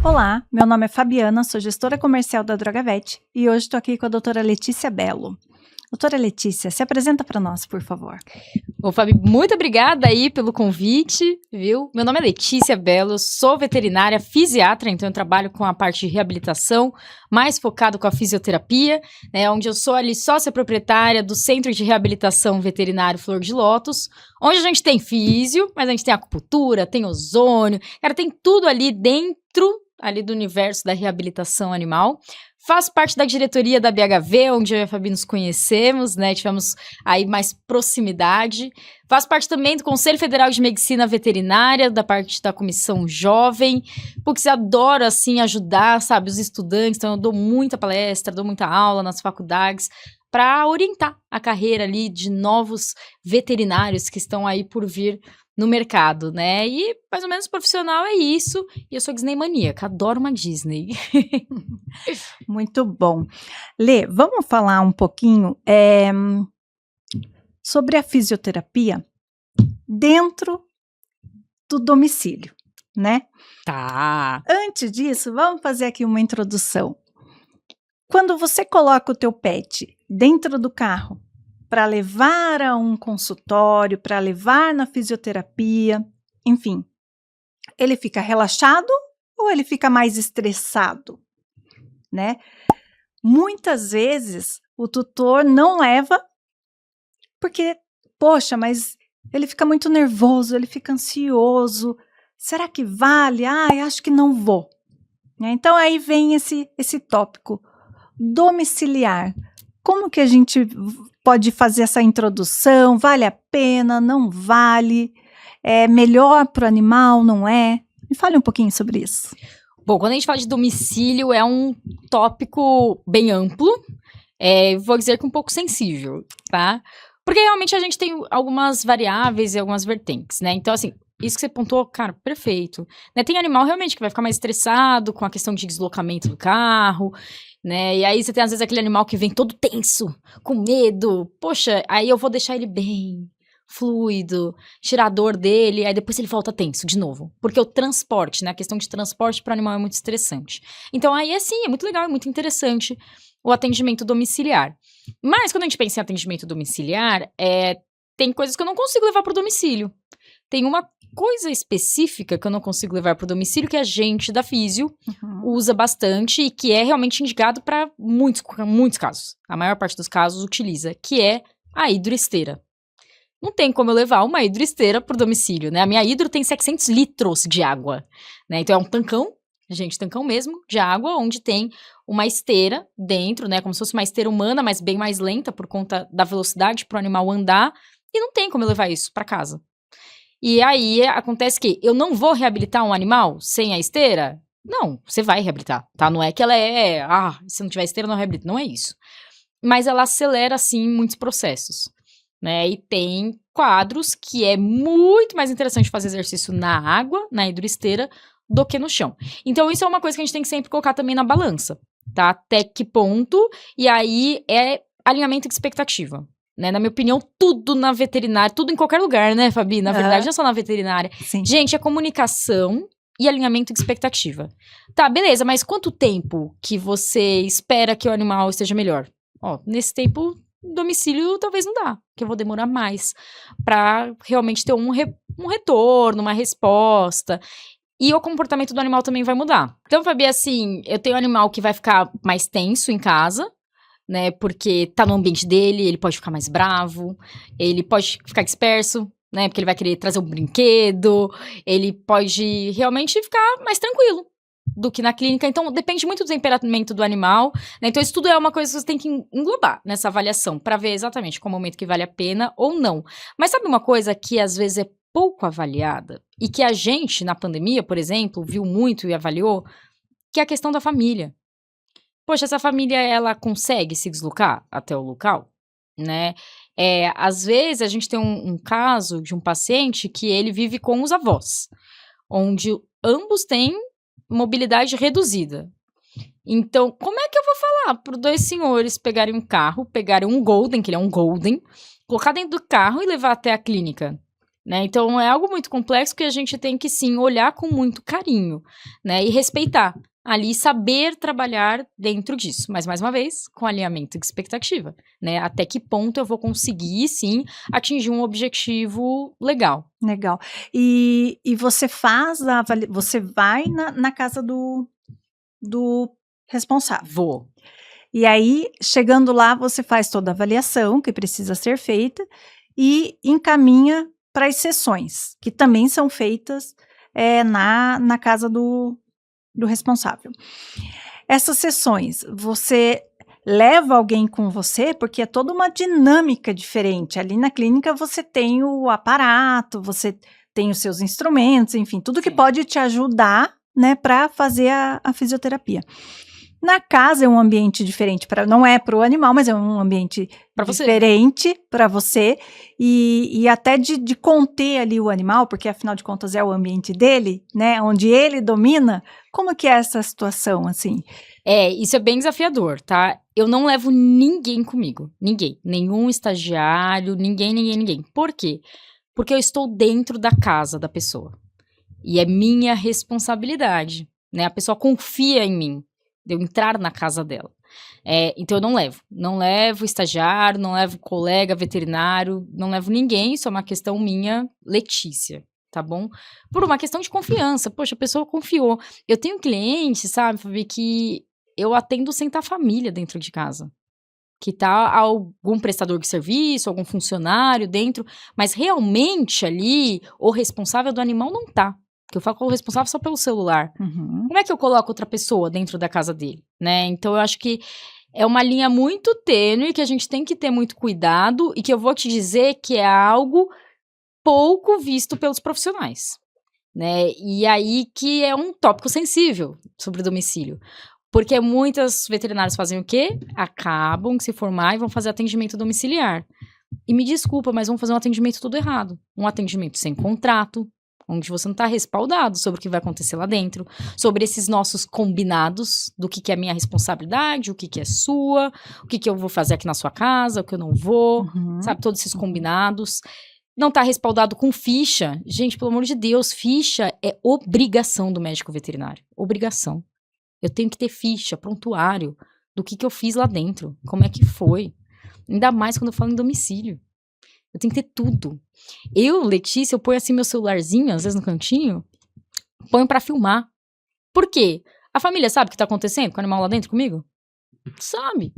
Olá, meu nome é Fabiana, sou gestora comercial da Drogavet e hoje estou aqui com a doutora Letícia Bello. Doutora Letícia, se apresenta para nós, por favor. Ô, Fabi, muito obrigada aí pelo convite, viu? Meu nome é Letícia Bello, sou veterinária fisiatra, então eu trabalho com a parte de reabilitação, mais focado com a fisioterapia, né? Onde eu sou ali sócia proprietária do Centro de Reabilitação Veterinário Flor de Lótus, onde a gente tem físio, mas a gente tem acupuntura, tem ozônio, cara, tem tudo ali dentro ali do universo da reabilitação animal. Faço parte da diretoria da BHV, onde eu e a Fabi nos conhecemos, né? Tivemos aí mais proximidade. Faço parte também do Conselho Federal de Medicina Veterinária, da parte da Comissão Jovem, porque eu adoro, assim, ajudar, sabe, os estudantes. Então, eu dou muita palestra, dou muita aula nas faculdades para orientar a carreira ali de novos veterinários que estão aí por vir no mercado, né? E mais ou menos profissional é isso. E eu sou Disney maníaca, adoro uma Disney. Muito bom. Lê, vamos falar um pouquinho sobre a fisioterapia dentro do domicílio, né? Tá. Antes disso, vamos fazer aqui uma introdução. Quando você coloca o teu pet dentro do carro para levar a um consultório, para levar na fisioterapia, enfim, ele fica relaxado ou ele fica mais estressado, né? Muitas vezes o tutor não leva porque, poxa, mas ele fica muito nervoso, ele fica ansioso. Será que vale? Ai, acho que não vou. Então aí vem esse tópico domiciliar. Como que a gente pode fazer essa introdução? Vale a pena? Não vale? É melhor para o animal? Não é? Me fale um pouquinho sobre isso. Bom, quando a gente fala de domicílio, é um tópico bem amplo, vou dizer que um pouco sensível, tá? Porque realmente a gente tem algumas variáveis e algumas vertentes, né? Então, assim, isso que você pontuou, cara, perfeito. Né? Tem animal realmente que vai ficar mais estressado com a questão de deslocamento do carro, né? E aí você tem às vezes aquele animal que vem todo tenso, com medo. Poxa, aí eu vou deixar ele bem fluido, tirar a dor dele, aí depois ele volta tenso de novo. Porque o transporte, né? A questão de transporte para o animal é muito estressante. Então aí é muito legal, é muito interessante o atendimento domiciliar. Mas quando a gente pensa em atendimento domiciliar, tem coisas que eu não consigo levar para o domicílio. Tem uma coisa específica que eu não consigo levar para o domicílio que a gente da Físio usa bastante e que é realmente indicado para muitos casos. A maior parte dos casos utiliza, que é a hidroesteira. Não tem como eu levar uma hidroesteira pro domicílio, né? A minha hidro tem 700 litros de água, né? Então é um tancão, gente, tancão mesmo, de água, onde tem uma esteira dentro, né? Como se fosse uma esteira humana, mas bem mais lenta por conta da velocidade pro animal andar. E não tem como eu levar isso para casa. E aí acontece que eu não vou reabilitar um animal sem a esteira? Não, você vai reabilitar, tá? Não é que ela se não tiver esteira não reabilita, não é isso. Mas ela acelera, sim, muitos processos, né? E tem quadros que é muito mais interessante fazer exercício na água, na hidroesteira, do que no chão. Então isso é uma coisa que a gente tem que sempre colocar também na balança, tá? Até que ponto? E aí é alinhamento de expectativa. Né, na minha opinião, tudo na veterinária, tudo em qualquer lugar, né, Fabi? Na verdade, não é só na veterinária. Sim. Gente, é comunicação e alinhamento de expectativa. Tá, beleza, mas quanto tempo que você espera que o animal esteja melhor? Ó, nesse tempo, domicílio talvez não dá, que eu vou demorar mais pra realmente ter um retorno, uma resposta. E o comportamento do animal também vai mudar. Então, Fabi, assim, eu tenho um animal que vai ficar mais tenso em casa, né, porque tá no ambiente dele, ele pode ficar mais bravo, ele pode ficar disperso, né, porque ele vai querer trazer um brinquedo, ele pode realmente ficar mais tranquilo do que na clínica. Então, depende muito do temperamento do animal, né, então isso tudo é uma coisa que você tem que englobar nessa avaliação, para ver exatamente qual momento que vale a pena ou não. Mas sabe uma coisa que às vezes é pouco avaliada, e que a gente, na pandemia, por exemplo, viu muito e avaliou, que é a questão da família. Poxa, essa família, ela consegue se deslocar até o local, né? Às vezes, a gente tem um caso de um paciente que ele vive com os avós, onde ambos têm mobilidade reduzida. Então, como é que eu vou falar para os dois senhores pegarem um carro, pegarem um Golden, que ele é um Golden, colocar dentro do carro e levar até a clínica? né? Então, é algo muito complexo que a gente tem que, sim, olhar com muito carinho, né? E respeitar. Ali, saber trabalhar dentro disso. Mas, mais uma vez, com alinhamento de expectativa, né? Até que ponto eu vou conseguir, sim, atingir um objetivo legal. Legal. E você faz você vai na casa do responsável. Vou. E aí, chegando lá, você faz toda a avaliação que precisa ser feita e encaminha para as sessões, que também são feitas na casa do responsável. Essas sessões, você leva alguém com você, porque é toda uma dinâmica diferente. Ali na clínica você tem o aparato, você tem os seus instrumentos, enfim, tudo que Sim. pode te ajudar, né, para fazer a fisioterapia. Na casa é um ambiente diferente, não é para o animal, mas é um ambiente Pra você. diferente para você, e até de conter ali o animal, porque afinal de contas é o ambiente dele, né, onde ele domina. Como que é essa situação, assim? Isso é bem desafiador, tá? Eu não levo ninguém comigo, ninguém, nenhum estagiário, ninguém. Por quê? Porque eu estou dentro da casa da pessoa, e é minha responsabilidade, né? A pessoa confia em mim, de eu entrar na casa dela. Então eu não levo estagiário, não levo colega veterinário, não levo ninguém, isso é uma questão minha, Letícia, tá bom? Por uma questão de confiança, poxa, a pessoa confiou. Eu tenho cliente, sabe, Fabi, que eu atendo sem estar família dentro de casa, que tá algum prestador de serviço, algum funcionário dentro, mas realmente ali, o responsável do animal não tá. Porque eu falo com o responsável só pelo celular. Uhum. Como é que eu coloco outra pessoa dentro da casa dele, né? Então, eu acho que é uma linha muito tênue, que a gente tem que ter muito cuidado, e que eu vou te dizer que é algo pouco visto pelos profissionais, né? E aí que é um tópico sensível sobre o domicílio. Porque muitas veterinárias fazem o quê? Acabam de se formar e vão fazer atendimento domiciliar. E me desculpa, mas vão fazer um atendimento tudo errado. Um atendimento sem contrato, onde você não está respaldado sobre o que vai acontecer lá dentro, sobre esses nossos combinados, do que é minha responsabilidade, o que é sua, o que eu vou fazer aqui na sua casa, o que eu não vou, sabe? Todos esses combinados. Não está respaldado com ficha. Gente, pelo amor de Deus, ficha é obrigação do médico veterinário. Obrigação. Eu tenho que ter ficha, prontuário, do que eu fiz lá dentro, como é que foi. Ainda mais quando eu falo em domicílio. Eu tenho que ter tudo. Eu, Letícia, eu ponho assim meu celularzinho, às vezes no cantinho, ponho pra filmar. Por quê? A família sabe o que tá acontecendo com o animal lá dentro comigo? Sabe.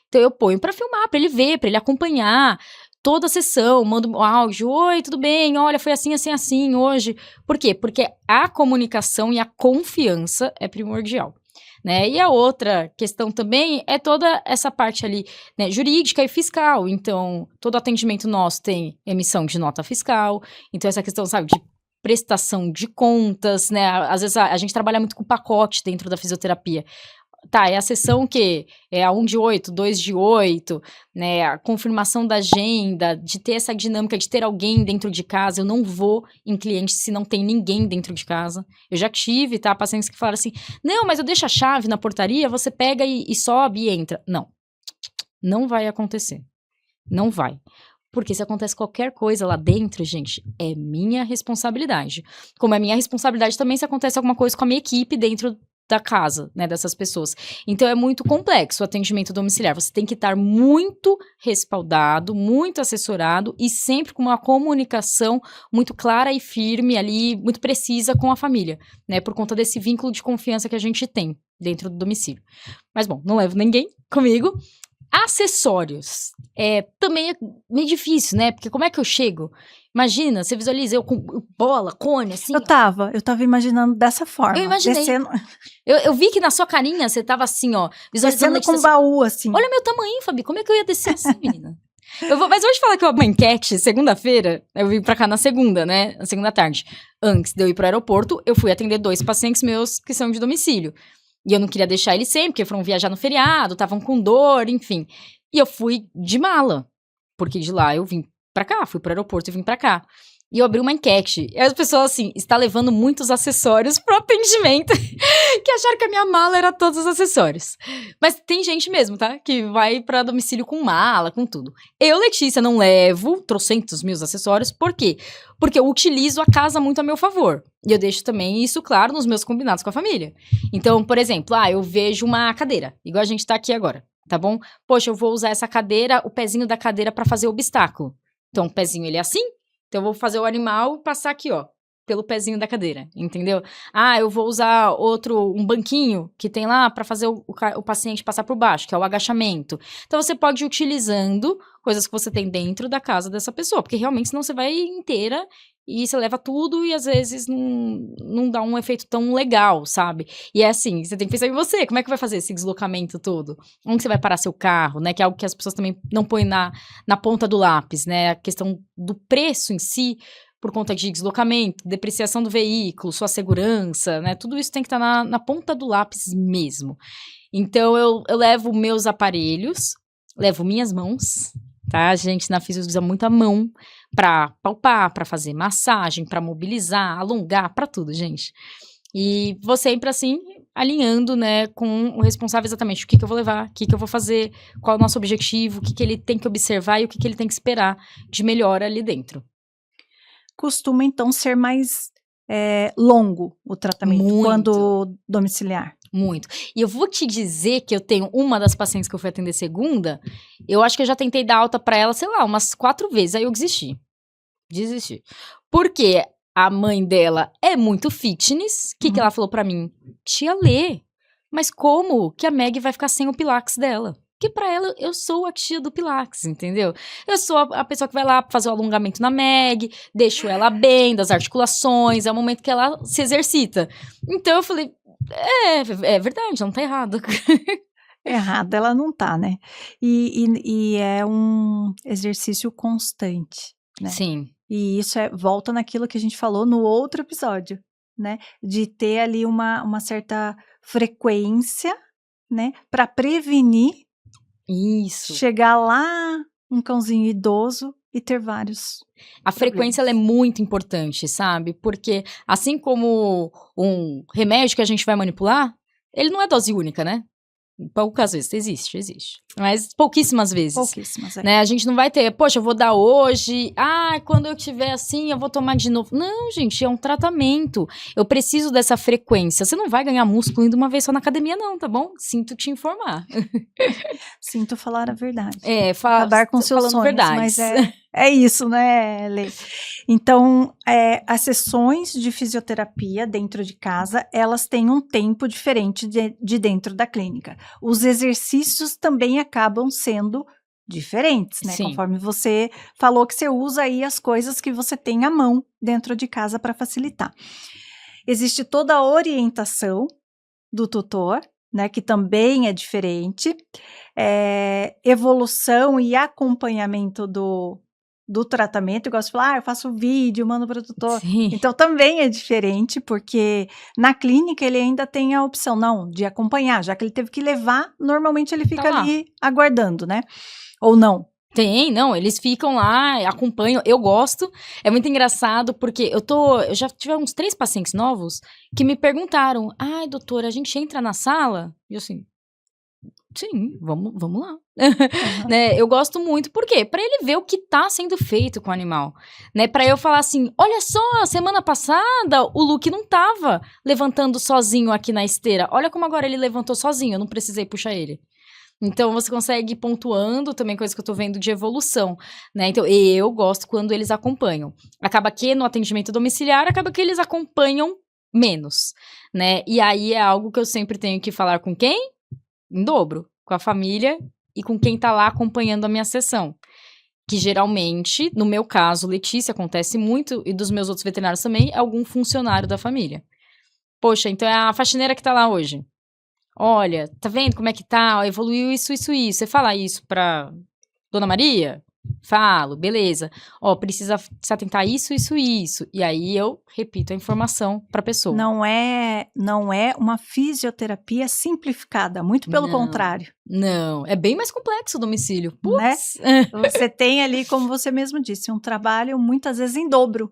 Então eu ponho pra filmar, pra ele ver, pra ele acompanhar toda a sessão, mando um áudio, oi, tudo bem, olha, foi assim hoje. Por quê? Porque a comunicação e a confiança é primordial. Né? E a outra questão também é toda essa parte ali, né, jurídica e fiscal. Então, todo atendimento nosso tem emissão de nota fiscal. Então, essa questão, sabe, de prestação de contas, né? Às vezes a gente trabalha muito com pacote dentro da fisioterapia. Tá, é a sessão que é a 1 de 8, 2 de 8, né, a confirmação da agenda, de ter essa dinâmica de ter alguém dentro de casa. Eu não vou em cliente se não tem ninguém dentro de casa. Eu já tive, tá, pacientes que falaram assim, não, mas eu deixo a chave na portaria, você pega e sobe e entra. Não vai acontecer. Não vai. Porque se acontece qualquer coisa lá dentro, gente, é minha responsabilidade. Como é minha responsabilidade também se acontece alguma coisa com a minha equipe dentro da casa, né, dessas pessoas. Então, é muito complexo o atendimento domiciliar. Você tem que estar muito respaldado, muito assessorado e sempre com uma comunicação muito clara e firme ali, muito precisa com a família, né, por conta desse vínculo de confiança que a gente tem dentro do domicílio. Mas, bom, não levo ninguém comigo. Acessórios. Também é meio difícil, né? Porque como é que eu chego? Imagina, você visualiza eu com bola, cone, assim. Eu tava imaginando dessa forma. Eu imaginei. Descendo, eu vi que na sua carinha você tava assim, ó, visualizando. descendo com um baú, assim. Olha meu tamanho, Fabi, como é que eu ia descer assim, menina? Mas eu vou te falar que eu abri uma enquete, segunda-feira, eu vim pra cá na segunda, né? Na segunda tarde. Antes de eu ir pro aeroporto, eu fui atender 2 pacientes meus que são de domicílio. E eu não queria deixar eles sem, porque foram viajar no feriado, estavam com dor, enfim. E eu fui de mala, porque de lá eu vim pra cá, fui pro aeroporto e vim pra cá. e eu abri uma enquete. E as pessoas, assim, está levando muitos acessórios pro atendimento, que acharam que a minha mala era todos os acessórios. Mas tem gente mesmo, tá? Que vai pra domicílio com mala, com tudo. Eu, Letícia, não levo trocentos mil acessórios. Por quê? Porque eu utilizo a casa muito a meu favor. E eu deixo também isso claro nos meus combinados com a família. Então, por exemplo, eu vejo uma cadeira, igual a gente tá aqui agora, tá bom? Poxa, eu vou usar essa cadeira, o pezinho da cadeira pra fazer obstáculo. Então, o pezinho, ele é assim. Então, eu vou fazer o animal passar aqui, ó, pelo pezinho da cadeira, entendeu? Eu vou usar um banquinho que tem lá pra fazer o paciente passar por baixo, que é o agachamento. Então, você pode ir utilizando coisas que você tem dentro da casa dessa pessoa, porque realmente senão você vai inteira e você leva tudo e às vezes não dá um efeito tão legal, sabe? E é assim, você tem que pensar em você, como é que vai fazer esse deslocamento todo? Onde você vai parar seu carro, né? Que é algo que as pessoas também não põem na ponta do lápis, né? A questão do preço em si, por conta de deslocamento, depreciação do veículo, sua segurança, né? Tudo isso tem que estar na ponta do lápis mesmo. Então, eu levo meus aparelhos, levo minhas mãos, tá? A gente na Fisios usa muita mão pra palpar, pra fazer massagem, pra mobilizar, alongar, pra tudo, gente. E vou sempre, assim, alinhando, né, com o responsável exatamente o que eu vou levar, o que eu vou fazer, qual é o nosso objetivo, o que ele tem que observar e o que ele tem que esperar de melhora ali dentro. Costuma, então, ser mais longo o tratamento Muito. quando domiciliar. Muito. E eu vou te dizer que eu tenho uma das pacientes que eu fui atender segunda, eu acho que eu já tentei dar alta pra ela, sei lá, umas 4 vezes, aí eu desisti. Porque a mãe dela é muito fitness, o que ela falou pra mim? Tia Lê, mas como que a Meg vai ficar sem o Pilates dela? Porque pra ela, eu sou a tia do Pilates, entendeu? Eu sou a pessoa que vai lá fazer o alongamento na Meg, deixo ela bem, das articulações, é o momento que ela se exercita. Então eu falei, é verdade, não tá errado. Errada ela não tá, né? E é um exercício constante, né? Sim. E isso volta naquilo que a gente falou no outro episódio, né? De ter ali uma certa frequência, né? Para prevenir Isso. chegar lá um cãozinho idoso e ter vários. A frequência ela é muito importante, sabe? Porque assim como um remédio que a gente vai manipular, ele não é dose única, né? Poucas vezes, existe. Mas pouquíssimas vezes. Pouquíssimas, né? A gente não vai ter, poxa, eu vou dar hoje, quando eu tiver assim, eu vou tomar de novo. Não, gente, é um tratamento. Eu preciso dessa frequência. Você não vai ganhar músculo indo uma vez só na academia, não, tá bom? Sinto te informar. Sinto falar a verdade. Acabar com seus sonhos, verdades. mas é isso, né, Lê? Então, as sessões de fisioterapia dentro de casa, elas têm um tempo diferente de dentro da clínica. Os exercícios também acabam sendo diferentes, né? Sim. Conforme você falou que você usa aí as coisas que você tem à mão dentro de casa para facilitar. Existe toda a orientação do tutor, né, que também é diferente, evolução e acompanhamento do tratamento, igual você falou, eu faço vídeo, mando para o tutor. Sim. Então também é diferente, porque na clínica ele ainda tem a opção, não, de acompanhar, já que ele teve que levar, normalmente ele fica ali aguardando, né? Ou não. Não, eles ficam lá, acompanham, eu gosto, é muito engraçado, porque eu já tive uns 3 pacientes novos que me perguntaram, doutora, a gente entra na sala? E eu assim, sim, vamos lá. Né, eu gosto muito, por quê? Pra ele ver o que tá sendo feito com o animal, né, pra eu falar assim, olha só, semana passada o Luke não tava levantando sozinho aqui na esteira, olha como agora ele levantou sozinho, eu não precisei puxar ele. Então, você consegue ir pontuando também coisas que eu tô vendo de evolução, né? Então, eu gosto quando eles acompanham. Acaba que no atendimento domiciliar, acaba que eles acompanham menos, né? E aí é algo que eu sempre tenho que falar com quem? Em dobro. Com a família e com quem tá lá acompanhando a minha sessão. Que geralmente, no meu caso, Letícia, acontece muito, e dos meus outros veterinários também, é algum funcionário da família. Poxa, então é a faxineira que tá lá hoje. Olha, tá vendo como é que tá? Evoluiu isso. Você fala isso pra Dona Maria? Falo, beleza. Ó, precisa se atentar a isso, isso e isso. E aí eu repito a informação pra pessoa. Não é uma fisioterapia simplificada, muito pelo contrário. Não, é bem mais complexo o domicílio. Né? Putz. Você tem ali, como você mesmo disse, um trabalho muitas vezes em dobro,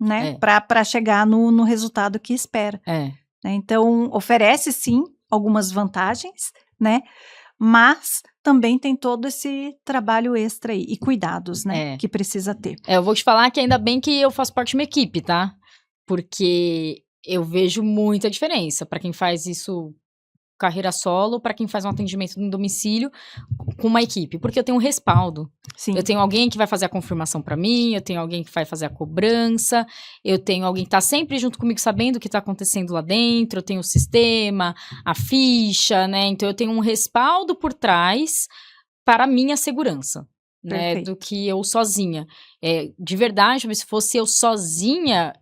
né? Para chegar no resultado que espera. Né? Então, oferece sim algumas vantagens, né? Mas também tem todo esse trabalho extra aí, e cuidados, né? Que precisa ter. Eu vou te falar que ainda bem que eu faço parte de uma equipe, tá? Porque eu vejo muita diferença para quem faz isso carreira solo, para quem faz um atendimento no domicílio com uma equipe, porque eu tenho um respaldo. Sim. Eu tenho alguém que vai fazer a confirmação para mim, eu tenho alguém que vai fazer a cobrança, eu tenho alguém que tá sempre junto comigo sabendo o que tá acontecendo lá dentro, eu tenho o sistema, a ficha, né? Então eu tenho um respaldo por trás para a minha segurança, né? Do que eu sozinha. De verdade, se fosse eu sozinha,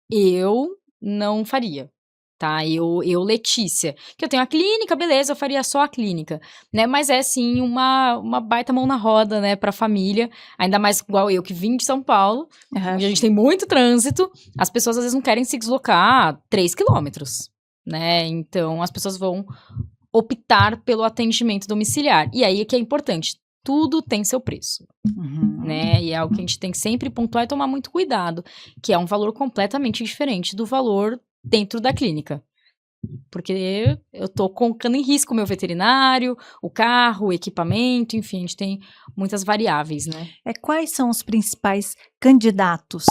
eu não faria. Tá, eu, Letícia, que eu tenho a clínica, beleza, eu faria só a clínica, né, mas é sim uma baita mão na roda, né, pra família, ainda mais igual eu que vim de São Paulo, onde a gente tem muito trânsito, as pessoas às vezes não querem se deslocar 3 quilômetros, né, então as pessoas vão optar pelo atendimento domiciliar, e aí é que é importante, tudo tem seu preço, né, e é algo que a gente tem que sempre pontuar e tomar muito cuidado, que é um valor completamente diferente do valor dentro da clínica, porque eu tô colocando em risco o meu veterinário, o carro, o equipamento, enfim, a gente tem muitas variáveis, né? Quais são os principais candidatos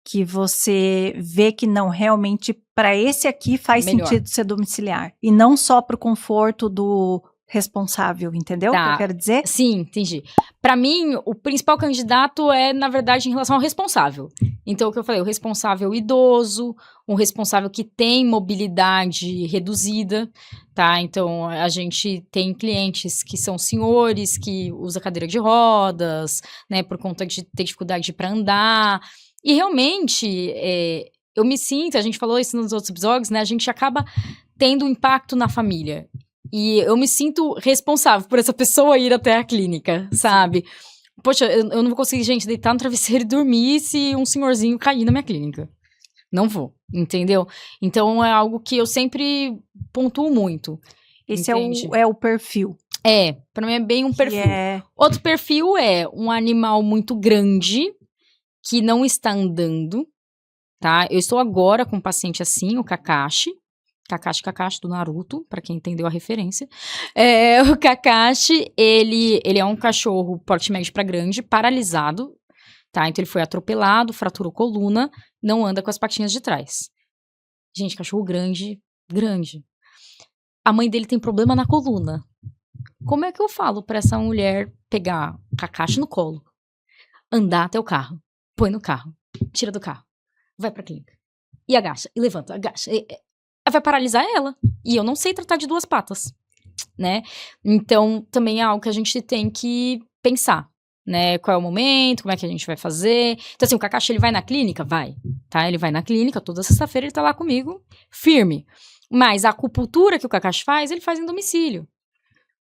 que você vê que não realmente, para esse aqui faz sentido ser domiciliar, e não só para o conforto do responsável, entendeu? O que eu quero dizer? Sim, entendi. Para mim, o principal candidato é, na verdade, em relação ao responsável. Então, o que eu falei, o responsável idoso, um responsável que tem mobilidade reduzida, tá? Então, a gente tem clientes que são senhores, que usam cadeira de rodas, né, por conta de ter dificuldade para andar. E realmente, eu me sinto, a gente falou isso nos outros episódios, né, a gente acaba tendo um impacto na família. E eu me sinto responsável por essa pessoa ir até a clínica, sabe? Poxa, eu não vou conseguir, gente, deitar no travesseiro e dormir se um senhorzinho cair na minha clínica. Não vou, entendeu? Então, é algo que eu sempre pontuo muito. Esse é o perfil. Pra mim é bem um perfil. Outro perfil é um animal muito grande, que não está andando, tá? Eu estou agora com um paciente assim, o Kakashi. Kakashi do Naruto, pra quem entendeu a referência. O Kakashi, ele é um cachorro porte médio pra grande, paralisado, tá? Então ele foi atropelado, fraturou coluna, não anda com as patinhas de trás. Gente, cachorro grande. A mãe dele tem problema na coluna. Como é que eu falo pra essa mulher pegar o Kakashi no colo, andar até o carro, põe no carro, tira do carro, vai pra clínica, e agacha, e levanta, agacha, vai paralisar ela. E eu não sei tratar de 2 patas, né? Então, também é algo que a gente tem que pensar, né? Qual é o momento, como é que a gente vai fazer. Então, assim, o Kakashi, ele vai na clínica? Vai, tá? Ele vai na clínica, toda sexta-feira ele tá lá comigo, firme. Mas a acupuntura que o Kakashi faz, ele faz em domicílio.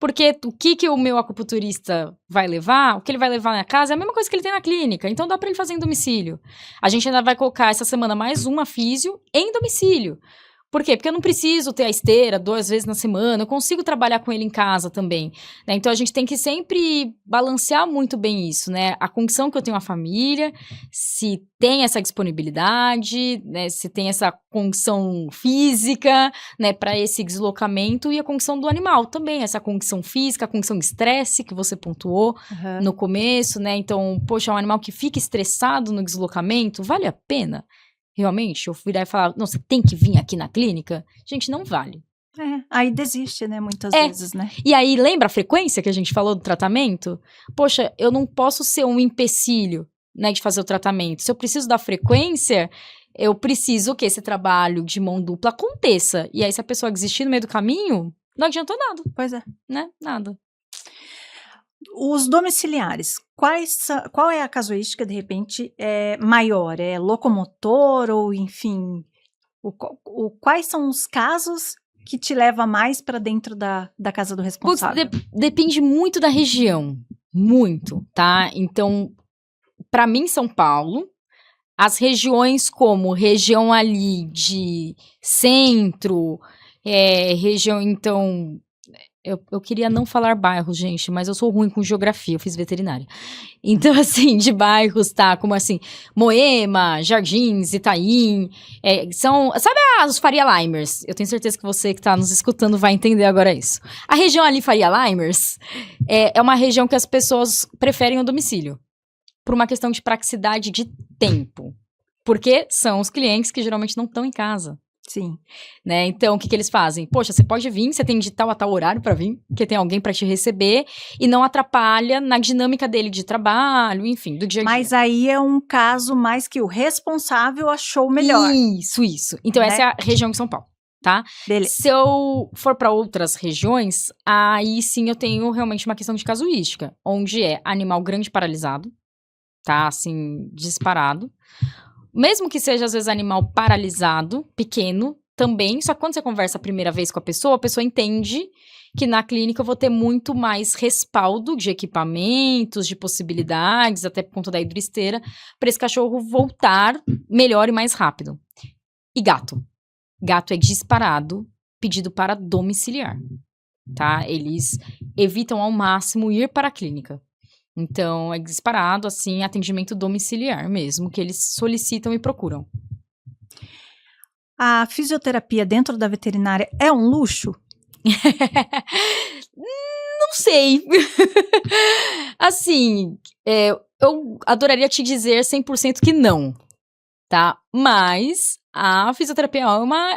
Porque o que o meu acupunturista vai levar, o que ele vai levar na casa, é a mesma coisa que ele tem na clínica. Então, dá pra ele fazer em domicílio. A gente ainda vai colocar essa semana mais uma físio em domicílio. Por quê? Porque eu não preciso ter a esteira 2 vezes na semana, eu consigo trabalhar com ele em casa também, né? Então, a gente tem que sempre balancear muito bem isso, né? A condição que eu tenho a família, se tem essa disponibilidade, né? Se tem essa condição física, né? Para esse deslocamento e a condição do animal também, essa condição física, a condição de estresse que você pontuou no começo, né? Então, poxa, um animal que fica estressado no deslocamento, vale a pena? Realmente, eu virar e falar, não, você tem que vir aqui na clínica? Gente, não vale. Aí desiste, né, muitas vezes, né? E aí, lembra a frequência que a gente falou do tratamento? Poxa, eu não posso ser um empecilho, né, de fazer o tratamento. Se eu preciso da frequência, eu preciso que esse trabalho de mão dupla aconteça. E aí, se a pessoa desistir no meio do caminho, não adiantou nada. Pois é. Né? Nada. Os domiciliares, qual é a casuística, de repente, maior? É locomotor ou, enfim, quais são os casos que te leva mais para dentro da casa do responsável? Depende muito da região, Muito, tá? Então, para mim, São Paulo, as regiões como região ali de centro, região, então... Eu queria não falar bairros, gente, mas eu sou ruim com geografia, eu fiz veterinária. Então, assim, de bairros, tá? Como assim, Moema, Jardins, Itaim, são... Sabe os Faria Limers? Eu tenho certeza que você que tá nos escutando vai entender agora isso. A região ali, Faria Limers, é uma região que as pessoas preferem o domicílio. Por uma questão de praticidade de tempo. Porque são os clientes que geralmente não estão em casa. Sim. Né? Então, o que eles fazem? Poxa, você pode vir, você tem de tal a tal horário para vir, porque tem alguém para te receber, e não atrapalha na dinâmica dele de trabalho, enfim, do dia a dia. Mas aí é um caso mais que o responsável achou melhor. Isso. Então, essa é a região de São Paulo, tá? Beleza. Se eu for para outras regiões, aí sim eu tenho realmente uma questão de casuística, onde é animal grande paralisado, tá? Assim, disparado. Mesmo que seja, às vezes, animal paralisado, pequeno, também. Só que quando você conversa a primeira vez com a pessoa entende que na clínica eu vou ter muito mais respaldo de equipamentos, de possibilidades, até por conta da hidroesteira, para esse cachorro voltar melhor e mais rápido. E gato? Gato é disparado, pedido para domiciliar, tá? Eles evitam ao máximo ir para a clínica. Então, é disparado, assim, atendimento domiciliar mesmo, que eles solicitam e procuram. A fisioterapia dentro da veterinária é um luxo? Não sei. Assim, eu adoraria te dizer 100% que não, tá? Mas a fisioterapia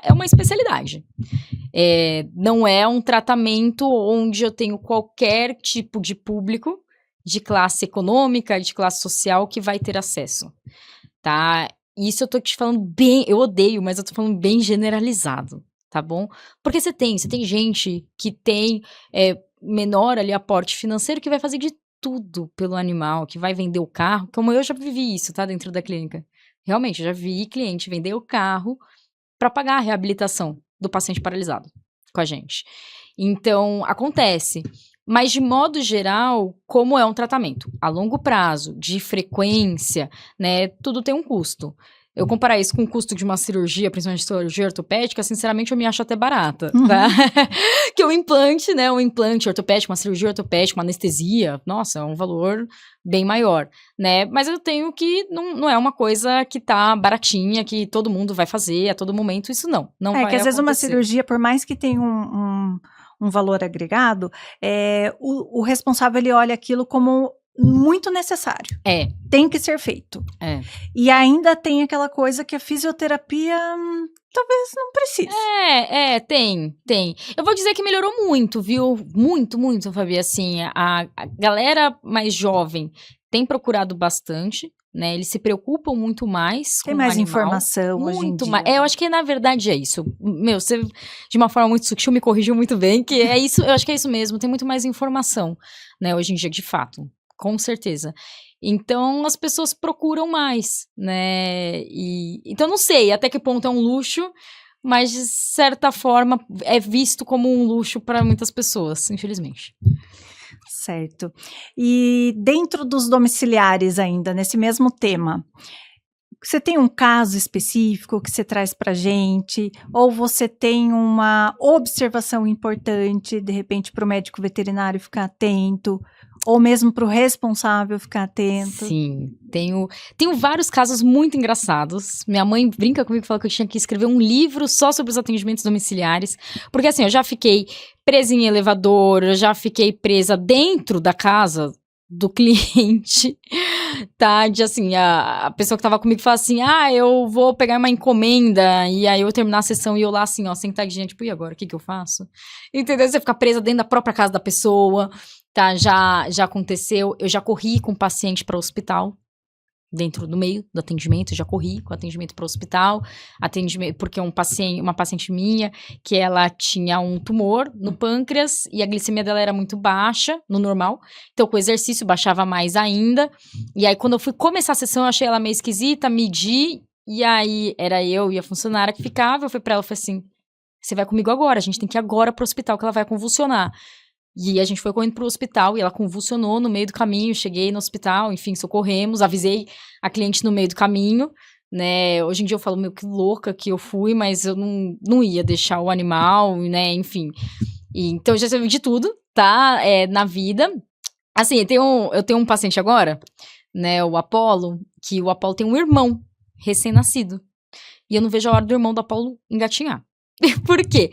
é uma especialidade. Não é um tratamento onde eu tenho qualquer tipo de público, de classe econômica, de classe social, que vai ter acesso, tá? Isso eu tô te falando bem, eu odeio, mas eu tô falando bem generalizado, tá bom? Porque você tem gente que tem menor ali aporte financeiro que vai fazer de tudo pelo animal, que vai vender o carro, como eu já vivi isso, tá? Dentro da clínica. Realmente, eu já vi cliente vender o carro para pagar a reabilitação do paciente paralisado com a gente. Então, acontece. Mas, de modo geral, como é um tratamento a longo prazo, de frequência, né, tudo tem um custo. Eu comparar isso com o custo de uma cirurgia, principalmente cirurgia ortopédica, sinceramente, eu me acho até barata, tá? Que um implante, né, um implante ortopédico, uma cirurgia ortopédica, uma anestesia, nossa, é um valor bem maior, né? Mas eu tenho que, não é uma coisa que tá baratinha, que todo mundo vai fazer a todo momento, isso não vai acontecer. Que às vezes uma cirurgia, por mais que tenha um valor agregado, o responsável, ele olha aquilo como muito necessário. Tem que ser feito. E ainda tem aquela coisa que a fisioterapia talvez não precise. Tem. Eu vou dizer que melhorou muito, viu? Muito, Fabi. Assim, a galera mais jovem tem procurado bastante, né? Eles se preocupam muito mais com o animal. Tem mais informação hoje em dia. Eu acho que, na verdade, é isso. Meu, você, de uma forma muito sutil, me corrigiu muito bem, que é isso, eu acho que é isso mesmo. Tem muito mais informação, né? Hoje em dia, de fato. Com certeza. Então, as pessoas procuram mais, né? Então, não sei até que ponto é um luxo, mas, de certa forma, é visto como um luxo para muitas pessoas, infelizmente. Certo. E dentro dos domiciliares ainda, nesse mesmo tema, você tem um caso específico que você traz para a gente? Ou você tem uma observação importante, de repente, para o médico veterinário ficar atento? Ou mesmo para o responsável ficar atento? Sim, tenho vários casos muito engraçados. Minha mãe brinca comigo e fala que eu tinha que escrever um livro só sobre os atendimentos domiciliares. Porque assim, eu já fiquei presa em elevador, eu já fiquei presa dentro da casa do cliente, tá? De assim, a pessoa que tava comigo fala assim, eu vou pegar uma encomenda, e aí eu terminar a sessão e eu lá assim, ó, sentadinha, tipo, e agora, o que eu faço? Entendeu? Você fica presa dentro da própria casa da pessoa, tá? Já aconteceu, eu já corri com o paciente para o hospital, dentro do meio do atendimento, já corri com o atendimento para o hospital, porque uma paciente minha, que ela tinha um tumor no pâncreas e a glicemia dela era muito baixa, no normal, então com o exercício baixava mais ainda, e aí quando eu fui começar a sessão, eu achei ela meio esquisita, medi, e aí era eu e a funcionária que ficava, eu fui para ela e falei assim, você vai comigo agora, a gente tem que ir agora pro hospital, que ela vai convulsionar. E a gente foi correndo pro hospital e ela convulsionou no meio do caminho. Cheguei no hospital, enfim, socorremos, avisei a cliente no meio do caminho, né? Hoje em dia eu falo, meu, que louca que eu fui, mas eu não ia deixar o animal, né? Enfim. Então eu já sei de tudo, tá? Na vida. Assim, eu tenho um paciente agora, né? O Apolo, que o Apolo tem um irmão recém-nascido. E eu não vejo a hora do irmão do Apolo engatinhar. Por quê?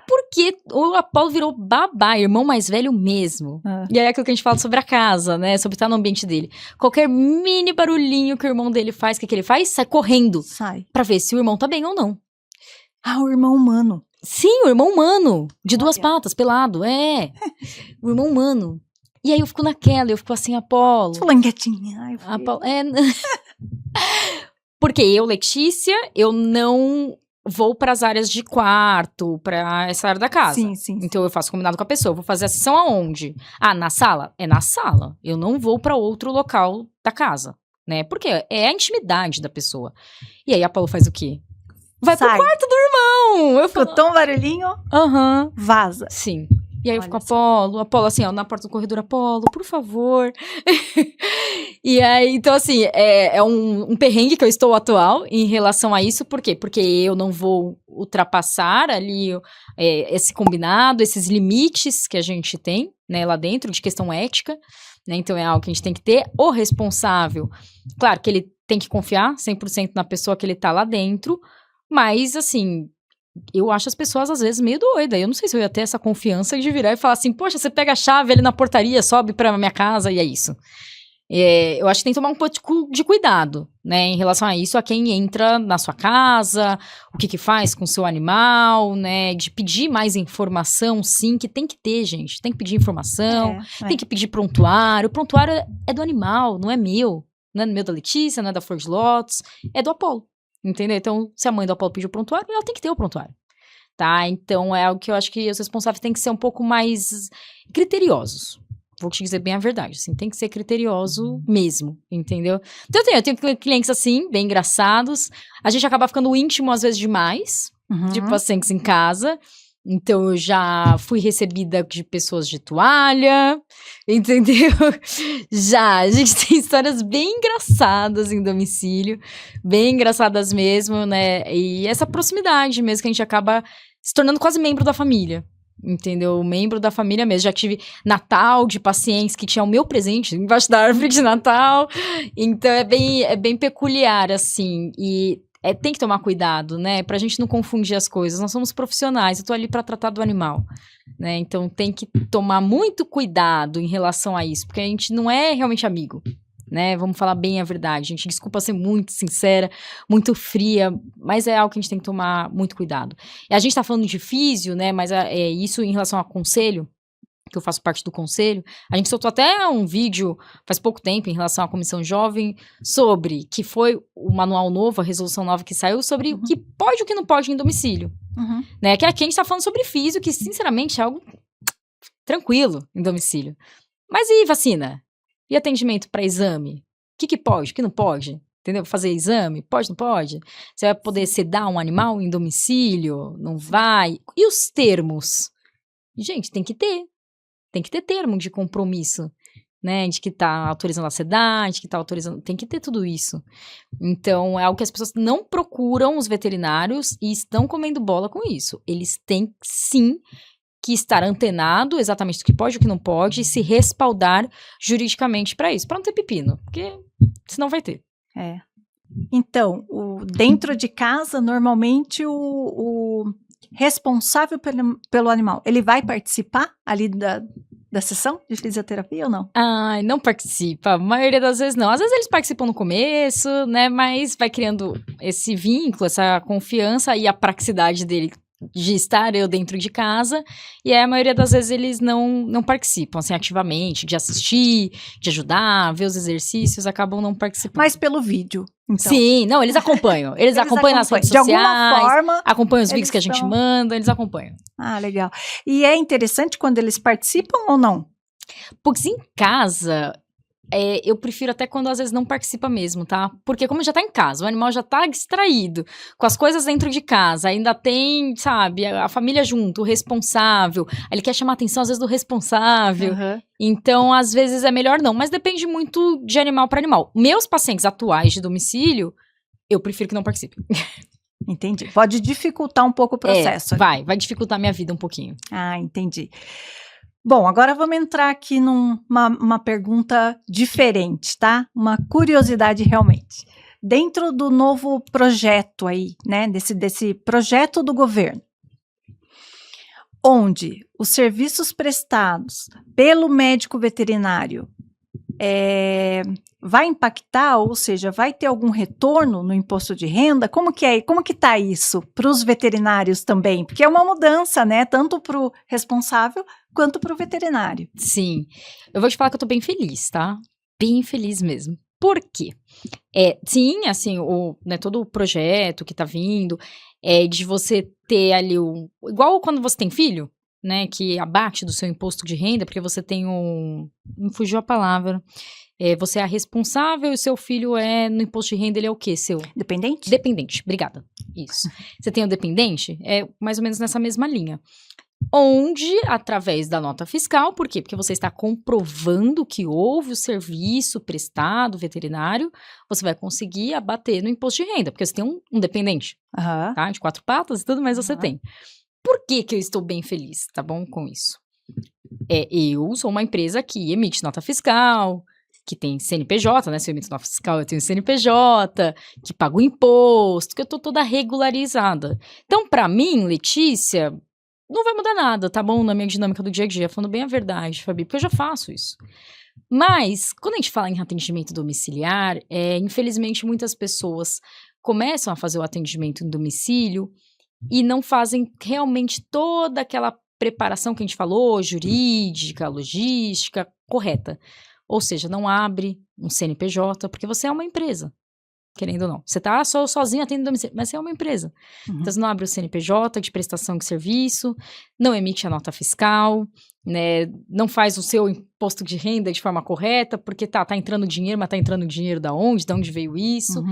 Porque o Apolo virou babá, irmão mais velho mesmo. E aí é aquilo que a gente fala sobre a casa, né? Sobre estar no ambiente dele. Qualquer mini barulhinho que o irmão dele faz, o que ele faz? Sai correndo. Pra ver se o irmão tá bem ou não. Ah, o irmão humano. Sim, o irmão humano. De duas patas, pelado. O irmão humano. E aí eu fico naquela, eu fico assim, Apolo. Falando quietinha. Ai, Apolo, Porque eu, Letícia, eu não vou para as áreas de quarto, para essa área da casa. Sim. Então eu faço combinado com a pessoa. Eu vou fazer a sessão aonde? Ah, na sala? É na sala. Eu não vou para outro local da casa, né? Porque é a intimidade da pessoa. E aí a Apolo faz o quê? Vai pro quarto do irmão. Eu falo, escutou um barulhinho? Vaza. Sim. E aí eu fico, Apolo, assim, ó, na porta do corredor, Apolo, por favor. E aí, então, assim, é um perrengue que eu estou atual em relação a isso. Por quê? Porque eu não vou ultrapassar ali esse combinado, esses limites que a gente tem, né, lá dentro, de questão ética, né? Então, é algo que a gente tem que ter. O responsável, claro que ele tem que confiar 100% na pessoa que ele tá lá dentro, mas, assim, eu acho as pessoas, às vezes, meio doidas. Eu não sei se eu ia ter essa confiança de virar e falar assim, poxa, você pega a chave ali na portaria, sobe pra minha casa e é isso. Eu acho que tem que tomar um pouco de cuidado, né, em relação a isso, a quem entra na sua casa, o que faz com o seu animal, né, de pedir mais informação, sim, que tem que ter, gente. Tem que pedir informação, tem que pedir prontuário. O prontuário é do animal, não é meu. Não é meu da Letícia, não é da Flor de Lótus, é do Apolo. Entendeu? Então, se a mãe do Apolo pediu o prontuário, ela tem que ter o prontuário, tá? Então, é algo que eu acho que os responsáveis têm que ser um pouco mais criteriosos. Vou te dizer bem a verdade, assim, tem que ser criterioso mesmo, entendeu? Então, eu tenho clientes, assim, bem engraçados. A gente acaba ficando íntimo, às vezes, demais, de pacientes em casa. Então, eu já fui recebida de pessoas de toalha, entendeu? A gente tem histórias bem engraçadas em domicílio, bem engraçadas mesmo, né? E essa proximidade mesmo, que a gente acaba se tornando quase membro da família, entendeu? Membro da família mesmo. Já tive Natal de pacientes que tinham o meu presente embaixo da árvore de Natal. Então, é bem peculiar, assim, e tem que tomar cuidado, né? Pra gente não confundir as coisas. Nós somos profissionais, eu tô ali pra tratar do animal, né? Então tem que tomar muito cuidado em relação a isso, porque a gente não é realmente amigo, né? Vamos falar bem a verdade. Gente, desculpa ser muito sincera, muito fria, mas é algo que a gente tem que tomar muito cuidado. E a gente tá falando de físio, né? Mas isso em relação a conselho, que eu faço parte do conselho, a gente soltou até um vídeo faz pouco tempo em relação à comissão jovem sobre, que foi o manual novo, a resolução nova que saiu, sobre o que pode e o que não pode em domicílio, né, que aqui a gente tá falando sobre físio, que sinceramente é algo tranquilo em domicílio. Mas e vacina? E atendimento para exame? O que pode, o que não pode? Entendeu? Fazer exame? Pode, não pode? Você vai poder sedar um animal em domicílio? Não vai? E os termos? Gente, tem que ter. Tem que ter termo de compromisso, né? De que tá autorizando a sedar, de que tá autorizando... Tem que ter tudo isso. Então, é algo que as pessoas não procuram, os veterinários, e estão comendo bola com isso. Eles têm, sim, que estar antenado exatamente do que pode e o que não pode, e se respaldar juridicamente para isso. Para não ter pepino, porque senão vai ter. Então, dentro de casa, normalmente, o responsável pelo animal, ele vai participar ali da sessão de fisioterapia ou não? Ai, não participa. A maioria das vezes não. Às vezes eles participam no começo, né? Mas vai criando esse vínculo, essa confiança e a praticidade dele de estar eu dentro de casa, e aí a maioria das vezes eles não participam, assim, ativamente, de assistir, de ajudar, ver os exercícios, acabam não participando. Mas pelo vídeo, então. Sim, não, eles acompanham. Eles acompanham nas redes sociais, de alguma forma, acompanham os vídeos que a gente manda, eles acompanham. Ah, legal. E é interessante quando eles participam ou não? Porque em casa, eu prefiro até quando às vezes não participa mesmo, tá? Porque como já tá em casa, o animal já tá distraído, com as coisas dentro de casa, ainda tem, sabe, a família junto, o responsável, aí ele quer chamar a atenção às vezes do responsável, então às vezes é melhor não, mas depende muito de animal para animal. Meus pacientes atuais de domicílio, eu prefiro que não participem. Entendi. Pode dificultar um pouco o processo. Vai dificultar minha vida um pouquinho. Ah, entendi. Bom, agora vamos entrar aqui numa pergunta diferente, tá? Uma curiosidade realmente. Dentro do novo projeto aí, né? Desse projeto do governo, onde os serviços prestados pelo médico veterinário vai impactar, ou seja, vai ter algum retorno no imposto de renda? Como que é? Como que tá isso para os veterinários também? Porque é uma mudança, né? Tanto para o responsável quanto para o veterinário. Sim. Eu vou te falar que eu tô bem feliz, tá? Bem feliz mesmo. Por quê? Sim, assim, todo o projeto que tá vindo, de você ter ali igual quando você tem filho, né, que abate do seu imposto de renda, porque você tem me fugiu a palavra, você é a responsável e o seu filho no imposto de renda, ele é o quê, seu? Dependente? Dependente, obrigada, isso. Você tem o dependente, mais ou menos nessa mesma linha. Onde, através da nota fiscal, por quê? Porque você está comprovando que houve o serviço prestado veterinário, você vai conseguir abater no imposto de renda, porque você tem um dependente, tá? De 4 patas e tudo mais você tem. Por que eu estou bem feliz, tá bom, com isso? Eu sou uma empresa que emite nota fiscal, que tem CNPJ, né? Se eu emito nota fiscal, eu tenho CNPJ, que pago imposto, que eu tô toda regularizada. Então, pra mim, Letícia, não vai mudar nada, tá bom? Na minha dinâmica do dia a dia, falando bem a verdade, Fabi, porque eu já faço isso. Mas, quando a gente fala em atendimento domiciliar, infelizmente muitas pessoas começam a fazer o atendimento em domicílio e não fazem realmente toda aquela preparação que a gente falou, jurídica, logística, correta. Ou seja, não abre um CNPJ, porque você é uma empresa, querendo ou não. Você tá sozinho atendendo domicílio, mas você é uma empresa. Então, você não abre o CNPJ de prestação de serviço, não emite a nota fiscal, né, não faz o seu imposto de renda de forma correta, porque tá entrando dinheiro, mas tá entrando dinheiro da onde? De onde veio isso?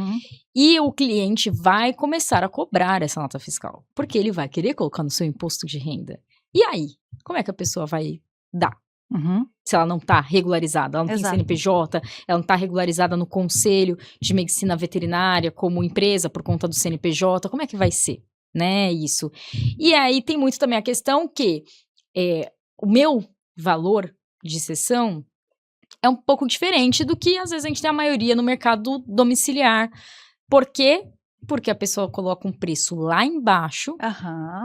E o cliente vai começar a cobrar essa nota fiscal, porque ele vai querer colocar no seu imposto de renda. E aí? Como é que a pessoa vai dar? Se ela não está regularizada, ela não tem CNPJ, ela não está regularizada no Conselho de Medicina Veterinária como empresa por conta do CNPJ, como é que vai ser, né, isso? E aí tem muito também a questão que o meu valor de cessão é um pouco diferente do que às vezes a gente tem a maioria no mercado domiciliar. Por quê? Porque a pessoa coloca um preço lá embaixo,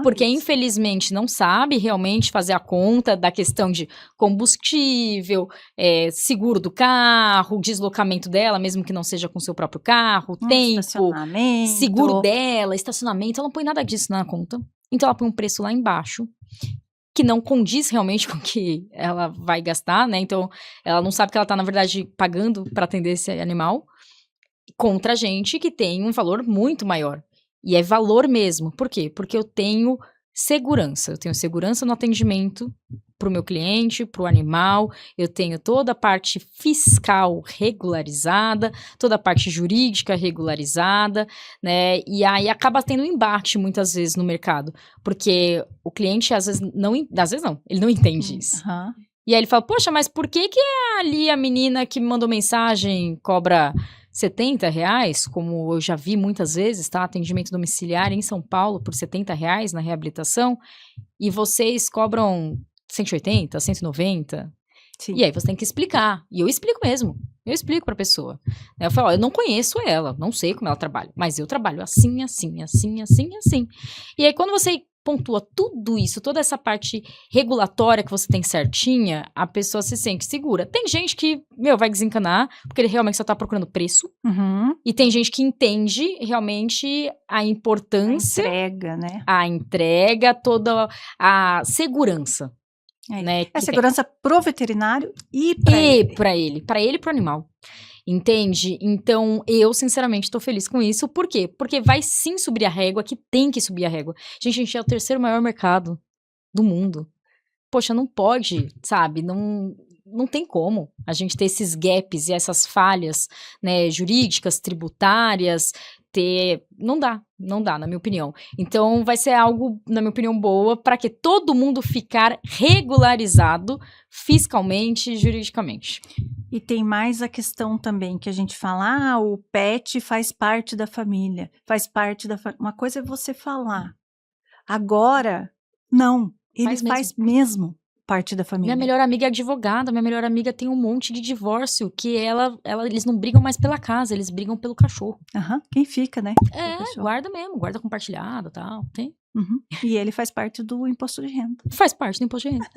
porque infelizmente não sabe realmente fazer a conta da questão de combustível, seguro do carro, deslocamento dela, mesmo que não seja com seu próprio carro, tempo, seguro dela, estacionamento, ela não põe nada disso na conta. Então ela põe um preço lá embaixo, que não condiz realmente com o que ela vai gastar, né? Então ela não sabe que ela tá, na verdade, pagando para atender esse animal. Contra gente que tem um valor muito maior. E é valor mesmo. Por quê? Porque eu tenho segurança. Eu tenho segurança no atendimento para o meu cliente, para o animal. Eu tenho toda a parte fiscal regularizada, toda a parte jurídica regularizada, né? E aí acaba tendo um embate muitas vezes no mercado. Porque o cliente às vezes não, ele não entende isso. E aí ele fala, poxa, mas por que ali a menina que me mandou mensagem cobra R$70, como eu já vi muitas vezes, tá? Atendimento domiciliar em São Paulo por R$70 na reabilitação, e vocês cobram 180, 190. Sim. E aí você tem que explicar. E eu explico mesmo. Eu explico pra pessoa. Eu falo, eu não conheço ela, não sei como ela trabalha, mas eu trabalho assim, assim, assim, assim, assim. E aí quando você pontua tudo isso, toda essa parte regulatória que você tem certinha, a pessoa se sente segura. Tem gente que, vai desencanar, porque ele realmente só tá procurando preço. E tem gente que entende realmente a importância. A entrega, né? A entrega, toda a segurança. Né, segurança pro veterinário e pra ele. Pra ele e pro animal. Entende? Então, eu, sinceramente, tô feliz com isso. Por quê? Porque vai sim subir a régua, que tem que subir a régua. Gente, a gente é o 3º maior mercado do mundo. Poxa, não pode, sabe? Não não tem como a gente ter esses gaps e essas falhas, né, jurídicas, tributárias, não dá, na minha opinião. Então, vai ser algo, na minha opinião, boa para que todo mundo ficar regularizado fiscalmente e juridicamente. E tem mais a questão também que a gente fala, o pet faz parte da família, faz parte da família. Uma coisa é você falar. Agora, não, ele faz mesmo parte da família. Minha melhor amiga é advogada, minha melhor amiga tem um monte de divórcio, que eles não brigam mais pela casa, eles brigam pelo cachorro. Quem fica, né? Guarda mesmo, guarda compartilhado e tal, tem. E ele faz parte do imposto de renda. Faz parte do imposto de renda.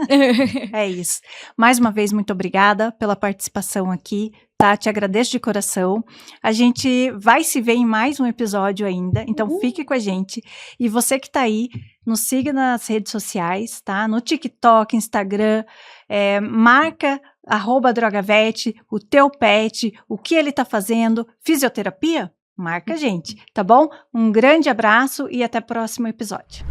É isso. Mais uma vez, muito obrigada pela participação aqui, tá? Te agradeço de coração. A gente vai se ver em mais um episódio ainda, então fique com a gente. E você que tá aí, nos siga nas redes sociais, tá? No TikTok, Instagram, marca @drogavet, o teu pet, o que ele tá fazendo, fisioterapia? Marca a gente, tá bom? Um grande abraço e até o próximo episódio.